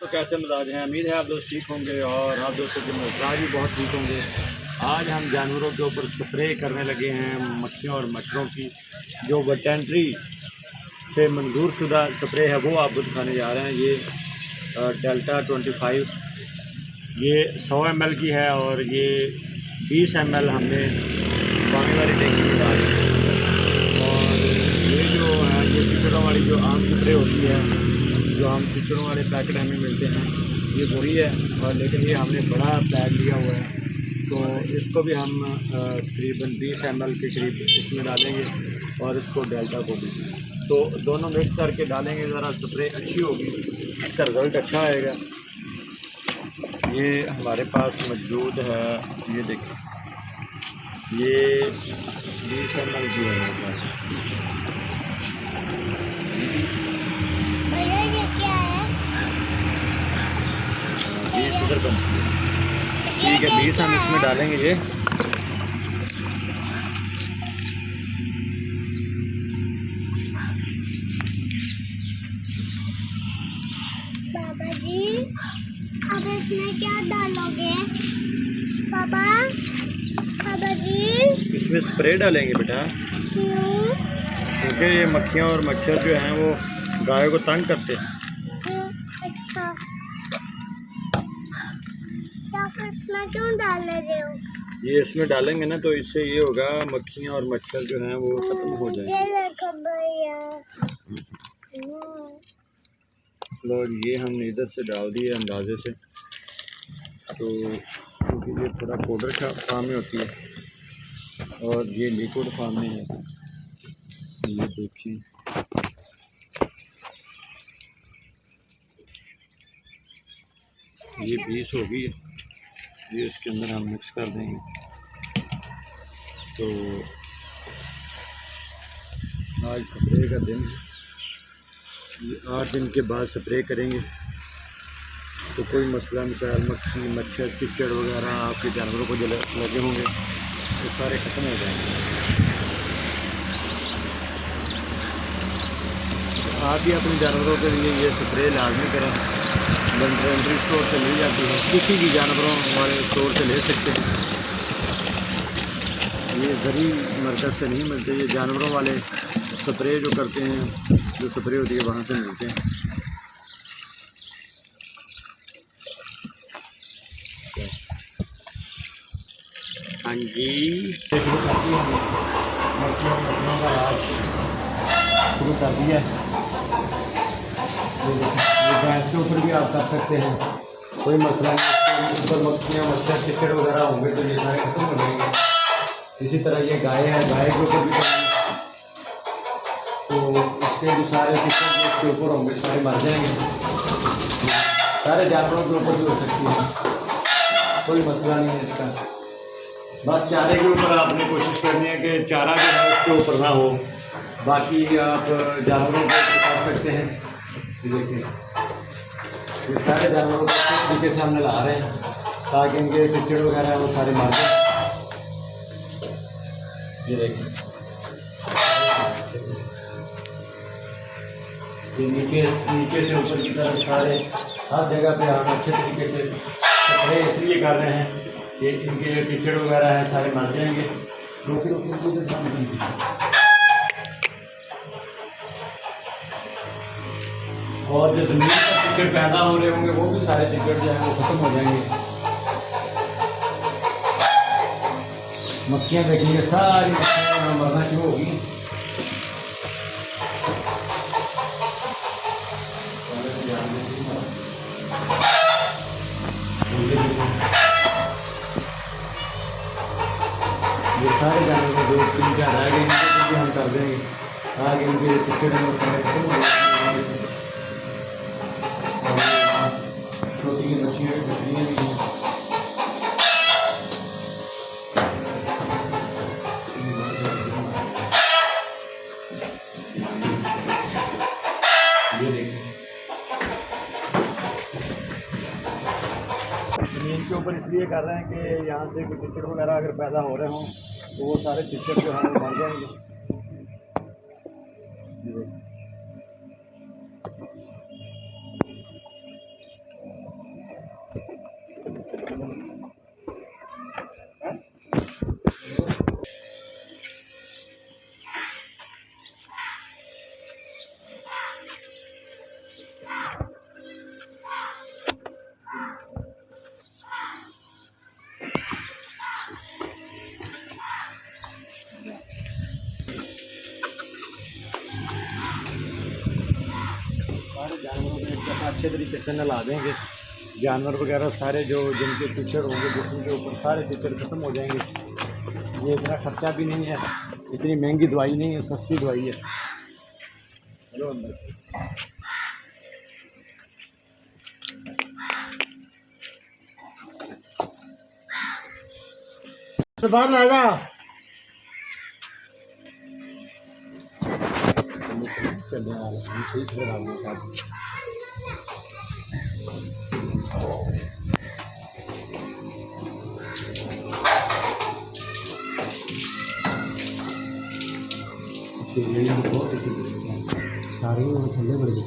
तो कैसे मिजाज हैं। उम्मीद है आप दोस्त ठीक होंगे और आप दोस्तों के मिजाज भी बहुत ठीक होंगे। आज हम जानवरों के ऊपर स्प्रे करने लगे हैं मक्खियों और मच्छरों की, जो वेटरनरी से मंजूर शुदा स्प्रे है वो आपको दिखाने जा रहे हैं। ये डेल्टा 25 ये 100 ml की है और ये 20 ml हमने पानी वाली टैंकी में डाली है। और ये जो है ये चिचड़ों वाली जो आम स्प्रे होती है, जो हम चिचड़ों वाले पैकेट हमें मिलते हैं, ये वही है। और लेकिन ये हमने बड़ा पैक लिया हुआ है, तो इसको भी हम तकरीबन 20 ml के करीब इसमें डालेंगे और इसको डेल्टा को भी, तो दोनों मिक्स करके डालेंगे। ज़रा स्प्रे अच्छी होगी, इसका रिज़ल्ट अच्छा आएगा। ये हमारे पास मौजूद है, ये देखिए ये 20 ml की है हमारे पास। ठीक है, 20 हम इसमें डालेंगे। ये बाबा जी अब इसमें क्या डालोगे? पापा, बाबा जी इसमें स्प्रे डालेंगे बेटा, क्यों? क्योंकि ये मक्खियाँ और मच्छर जो हैं वो गायों को तंग करते हैं। अच्छा, तो इसमें क्यों डाल रहे हो? ये इसमें डालेंगे ना तो इससे ये होगा, मक्खियाँ और मच्छर जो हैं वो ख़त्म हो जाएंगे। लो ये हमने इधर से डाल दिए अंदाजे से, तो क्योंकि ये थोड़ा पाउडर का फार्म में होती है और ये लिक्विड फार्म में है। ये देखिए ये 20 होगी, ये इसके अंदर हम मिक्स कर देंगे। तो आज स्प्रे का दिन है, ये 8 दिन के बाद स्प्रे करेंगे तो कोई मसला मिसाल मक्खी मच्छर चिचड़ वगैरह आपके जानवरों को जो लगे होंगे वो सारे ख़त्म हो जाएंगे। तो आप भी अपने जानवरों के लिए ये स्प्रे लाजमी करें। वेटरनरी स्टोर से मिल जाती है, किसी भी जानवरों वाले स्टोर से ले सकते हैं। ये ज़री मरकज़ से नहीं मिलते, ये जानवरों वाले स्प्रे जो करते हैं, जो स्प्रे होती है वहाँ से मिलते हैं। हाँ जी, शुरू कर दिया हमने मक्खियों का इलाज शुरू कर दिया। ये गैस के ऊपर भी आप कर सकते हैं, कोई मसला नहीं। इसके ऊपर मक्खियाँ मच्छर चिचड़ वगैरह होंगे तो ये सारे खत्म हो जाएंगे। इसी तरह ये गाय है, गाय के ऊपर भी करेंगे तो इसके जो सारे चिचड़ जो इसके ऊपर होंगे सारे मर जाएंगे। सारे जानवरों के ऊपर भी हो सकती है, कोई मसला नहीं है इसका। बस चारे के ऊपर आपने कोशिश करनी है कि चारा जो है उसके ऊपर ना हो, बाकी आप जानवरों को कर सकते हैं। देखिए ये सारे जानवरों को अच्छे तरीके से हम ला रहे हैं ताकि इनके चिचड़ वगैरह वो सारे मार दें। ये देखिए ये नीचे से ऊपर की तरफ सारे हर जगह पे हम अच्छे तरीके से स्प्रे इसलिए कर रहे हैं कि इनके जो चिचड़ वगैरह हैं सारे मर जाएंगे। और जो ज़मीन पर चिचड़ पैदा हो रहे होंगे वो भी सारे चिचड़ जो हैं वो ख़त्म हो जाएंगे। मक्खियाँ देखेंगे सारी मक्खियाँ मरना शुरू होगी। ये सारे जानवर जो 3-4 रह गए इनको भी हम कर देंगे ताकि इनके चिचड़ में खत्म हो जाए। छोटी मछलियाँ भी हैं। ये देखिए ज़मीन के ऊपर इसलिए कर रहे हैं कि यहाँ से कोई चिचड़ वगैरह अगर पैदा हो रहे हों तो वो सारे चिचड़ जो हैं मर जाएंगे। ये देखिए अच्छे तरीके से नहला देंगे। जानवर वगैरह सारे जो जिनके टीचर होंगे जिसम के ऊपर सारे टीचर ख़त्म हो जाएंगे। ये इतना खर्चा भी नहीं है, इतनी महंगी दवाई नहीं है, सस्ती दवाई है। चलो अंदर। तो बाहर ला जा। चलने वाले हम ठीक से डालने का सारे ठंडे पड़ गए।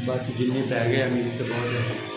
बस जिन्नी पै गए अमीर तो बहुत है।